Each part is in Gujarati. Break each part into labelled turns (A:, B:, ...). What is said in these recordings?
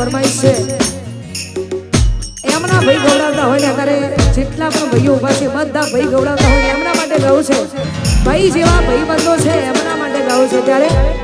A: ફરમાઈશ છે એમના ભાઈ ગવડાવતા હોય ને ત્યારે જેટલા પણ ભાઈઓ ઉભા છે બધા ભાઈ ગવડાવતા હોય એમના માટે ગાવું છે ભાઈ જેવા ભાઈ બંધો છે એમના માટે ગાવું છે ત્યારે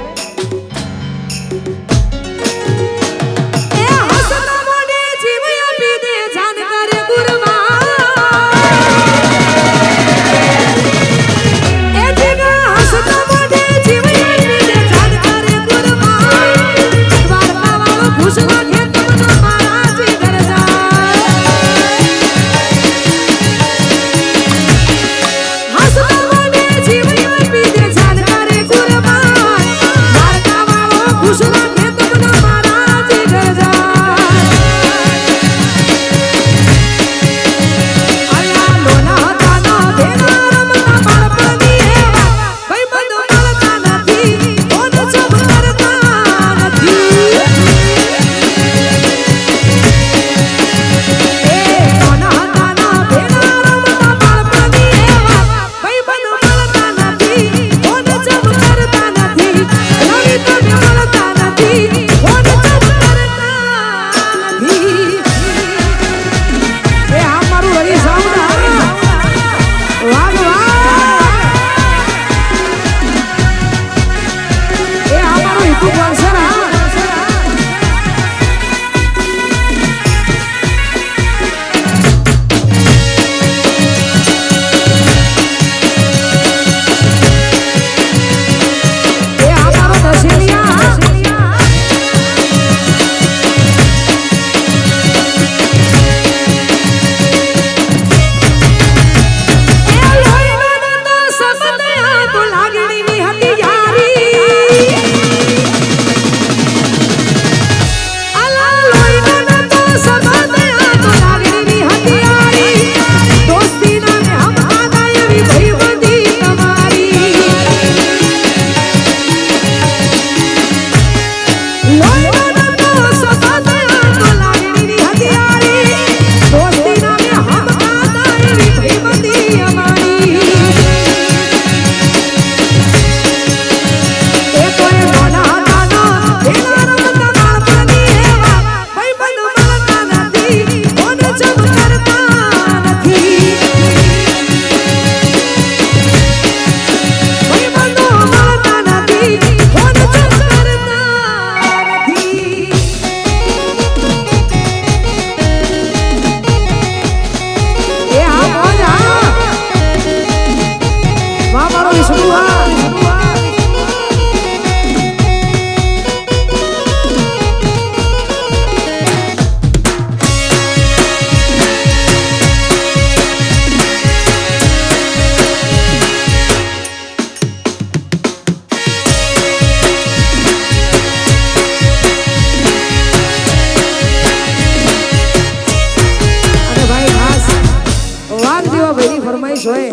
A: ફરમાઈશ હોય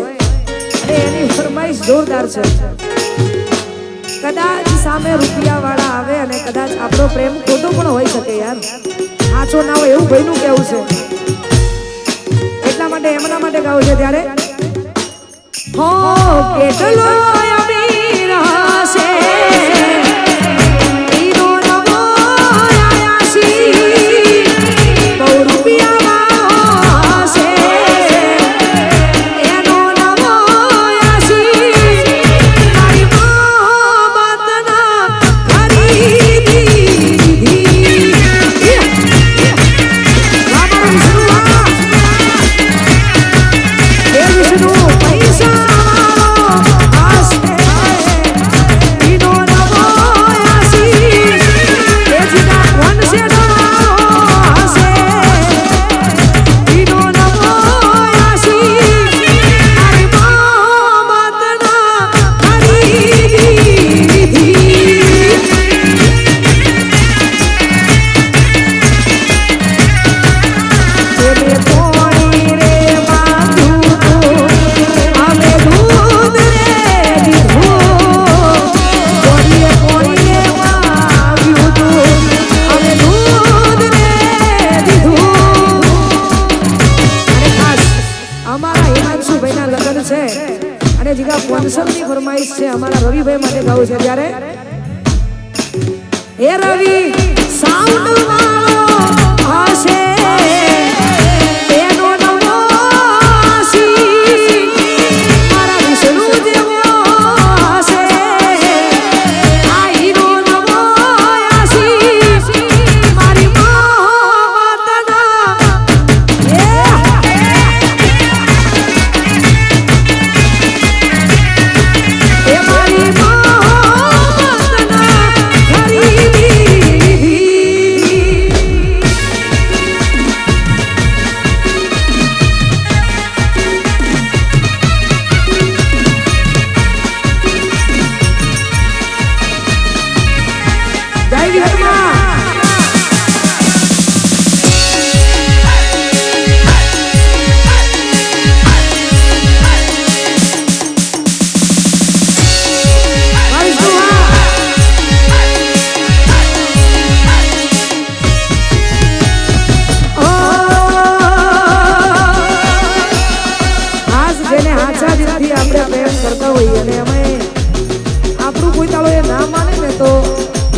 A: અને એની ફરમાઈશ જોરદાર છે. કદાચ સામે રૂપિયા વાળા આવે અને કદાચ આપણો પ્રેમ ખોટો પણ હોઈ શકે યાર, સાચો ના હોય એવું ભાઈનું કેવું છે. એટલા માટે એમના માટે ગાવું છે. ત્યારે હો કેટલો અમીર હશે ઈનો નવો આયાસી, બહુ રૂપિયા હશે એનો નવો આયાસી, મારી મોહબ્બતના ખરીદી દીધી. વિષ્ણુ પૈસા વંશની ફરમાઈશ છે અમારા રવિભાઈ માટે ગાવું છે. ત્યારે એ રવિ સાઉન્ડ વાળો હશે એનો નવો આશી, મારા વિષ્ણુ જેવો હશે આ હીરો નવો આશી, મારી મોહબ્બતના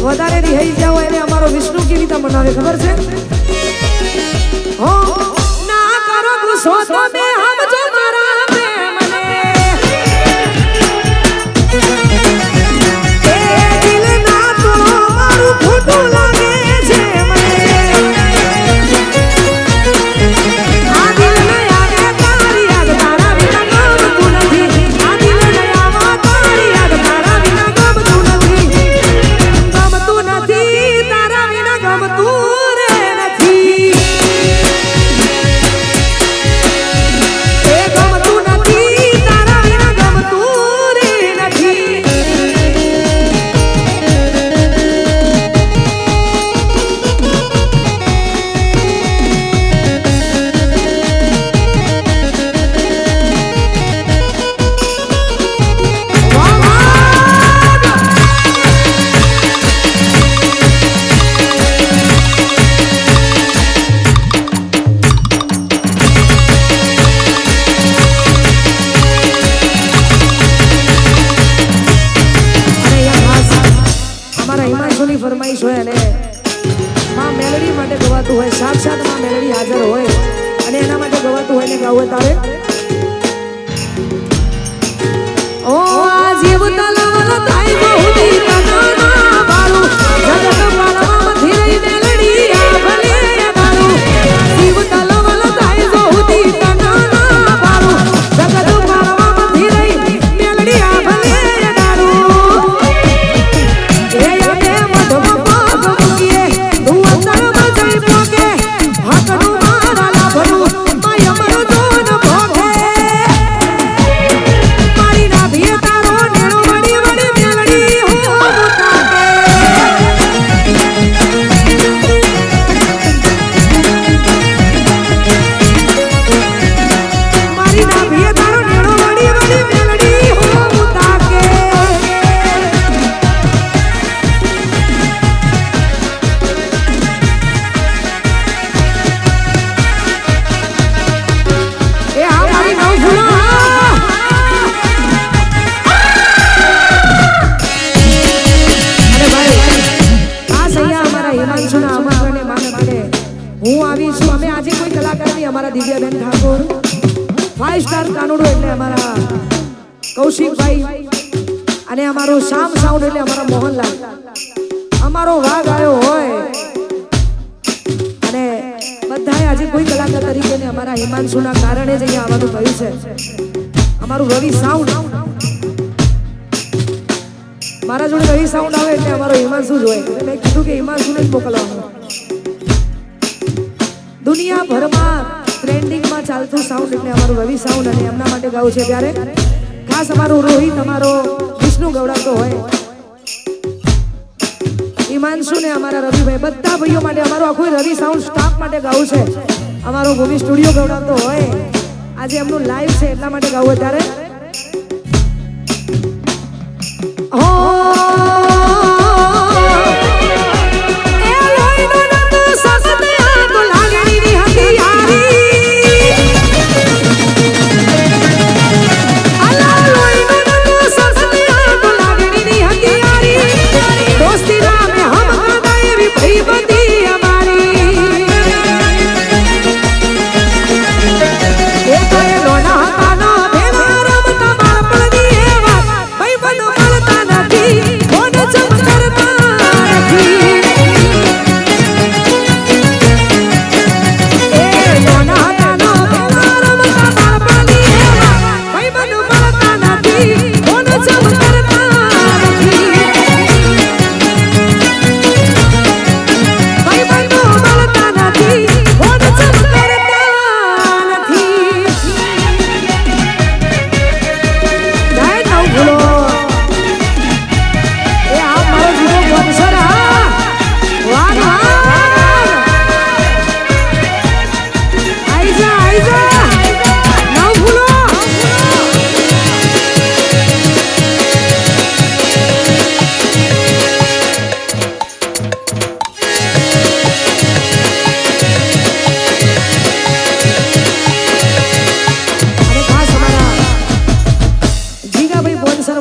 A: વધારે રિહાઈ જાવ એને અમારો વિષ્ણુ કેવી રીતે મનાવે ખબર છે? હો ના કરો ગુસ્સો તમે સમજો મારા પ્રેમને, એ દિલ ના તો મારું ખોટું લાગે છે મને, આ દિલ ને આવે તારી યાદ તારા વિના ગમતું નથી, આ દિલ ને આવે તારી યાદ તારા વિના ગમતું નથી, તારા વિના ગમતું રે નથી, એ ગમતું નથી, તારા વિના ગમતું રે નથી. ફરમાઈશ હોય અને માં મેલડી માટે ગવાતું હોય, સાક્ષાત માં મેલડી હાજર હોય અને એના માટે ગવાતું હોય ને ગાવું તારે ઓ આ જીવ તલવલ થાય બહુદી તનાના બાળું જગત પાળવામાં ધીરે મેલડી આ ભલે બાળું, જીવ તલવલ થાય બહુદી તનાના બાળું જગત પાળવામાં ધીરે મેલડી આ ભલે મારી ના ભીએ તારો નેણો મળી હું આવી છું. અમે આજે કોઈ કલાકાર નહીં, અમારા દિવ્યાબેન ઠાકોર, 5 સ્ટાર કાનુડો એટલે અમારા કૌશિકભાઈ, અને અમારો શામ સાઉન્ડ એટલે અમારા મોહનલાલ, અમારો વાઘ આવ્યો હોય. અને બધાએ આજે કોઈ કલાકાર તરીકે ને અમારા હિમાંશુના કારણે જ અહીંયા આવવાનું થયું છે. અમારું રવિ સાઉન્ડ, મારા જોડે રવિ સાઉન્ડ આવે એટલે અમારો હિમાંશુ જ હોય. મેં કીધું કે હિમાંશુને જ મોકલવાનું. દુનિયાભરમાં ટ્રેન્ડિંગમાં ચાલતું સાઉન્ડ એટલે અમારું રવિ સાઉન્ડ, અને એમના માટે ગાવું છે. ત્યારે ખાસ અમારું રોહિત, અમારો વિષ્ણુ ગવડાવતો હોય, હિમાંશુ ને અમારા રવિભાઈ, બધા ભાઈઓ માટે, અમારો આખો રવિ સાઉન્ડ સ્ટાફ માટે ગાવું છે. અમારો ભૂમિ સ્ટુડિયો ગવડાવતો હોય, આજે એમનું લાઈવ છે એટલા માટે ગાવું હોય. ત્યારે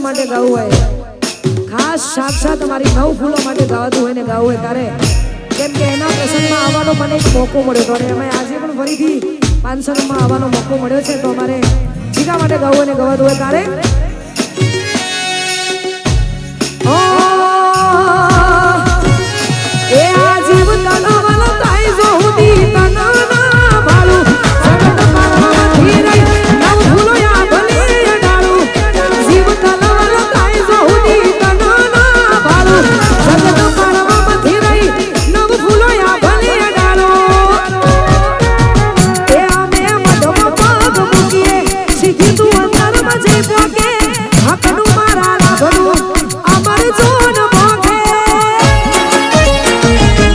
A: માટે ગાવું હોય, ખાસ સાક્ષાત અમારી 9 ફૂલો માટે ગાવાતું હોય ને ગાવું હોય. ત્યારે કેમ કે એના પ્રસંગમાં આવવાનો મને એક મોકો મળ્યો હતો, અને અમે આજે પણ ફરીથી 500માં આવવાનો મોકો મળ્યો છે. તો અમારે જીગા માટે ગાવું હોય ને ગવાતું હોય. ત્યારે એ આ જીવ તનવલ તાઈ જો હુદી તનના ભાળું જગત પારમાંથી રહી 9 ફૂલો યા ભલે ડાળું. જીવ તનવલ તાઈ જો હુદી તનના ભાળું જગત પારમાંથી રહી 9 ફૂલો યા ભલે ડાળું. એ અમે મઢમાં પગ મૂકીએ સીધી તું અંતરમાં જઈ પોકે હકનું મારા લાભનું અમર જોન મોકે.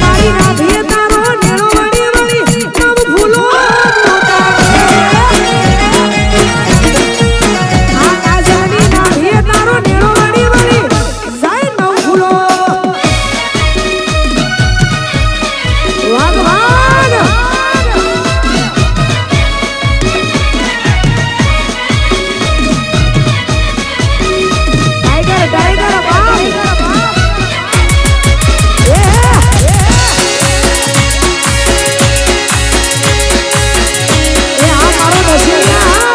A: મારી રાધે તારો નેણો વળી વળી 9 ફૂલો આ કાજની રાધે તારો નેણો વળી વળી જાય 9 ફૂલો. વાગ વાગ ટાઈગર ટાઈગર બાપ. એ આ મારો નસીબિયા.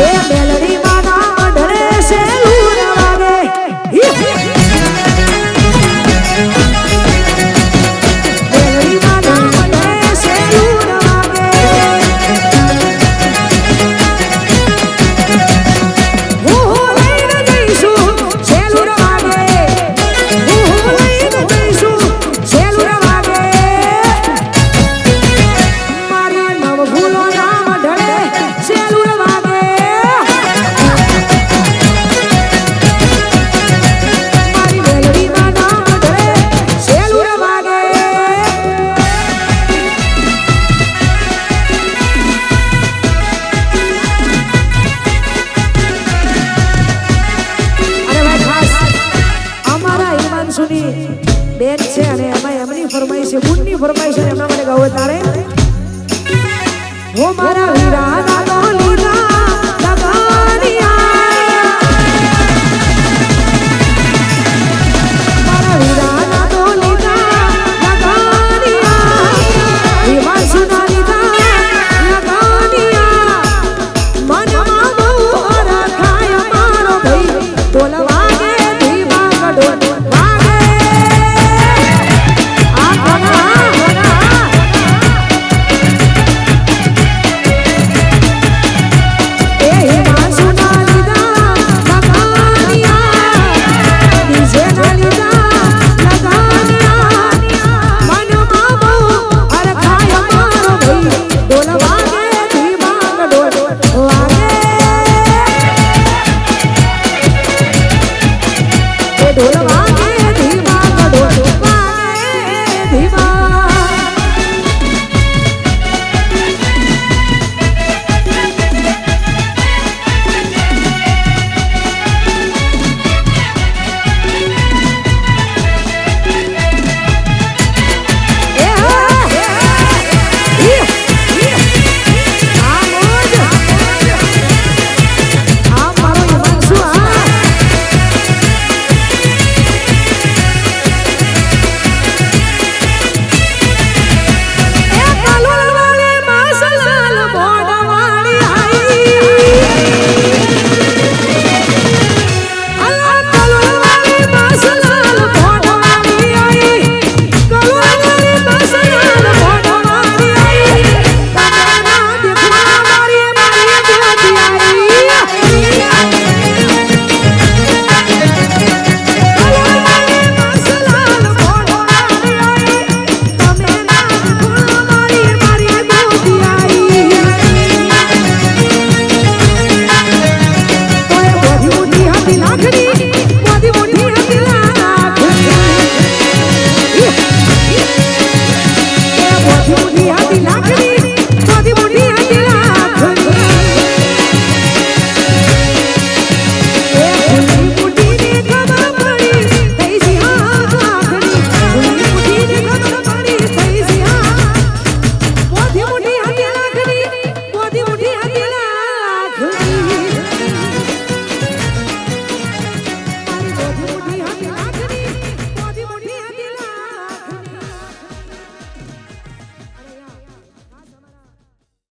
A: એ બેલડી માના મઢડે શેલું વાગે. બેલડી માના મઢડે શેલું વાગે. હું લઈને જઈશું શેલું વાગે. હું લઈને જઈશું શેલું વાગે. મારી 9 ફૂલો ના મઢડે શેલું વાગે. મારી બેલડી માના મઢડે શેલું વાગે. અને ભાઈ ખાસ અમારા હિમાંશુની બેન છે, અને એમાં એમની ફરમાઈશ છે, ગુણની ફરમાઈશ છે, એમના માટે ગાવું હોય. તારે ભીમા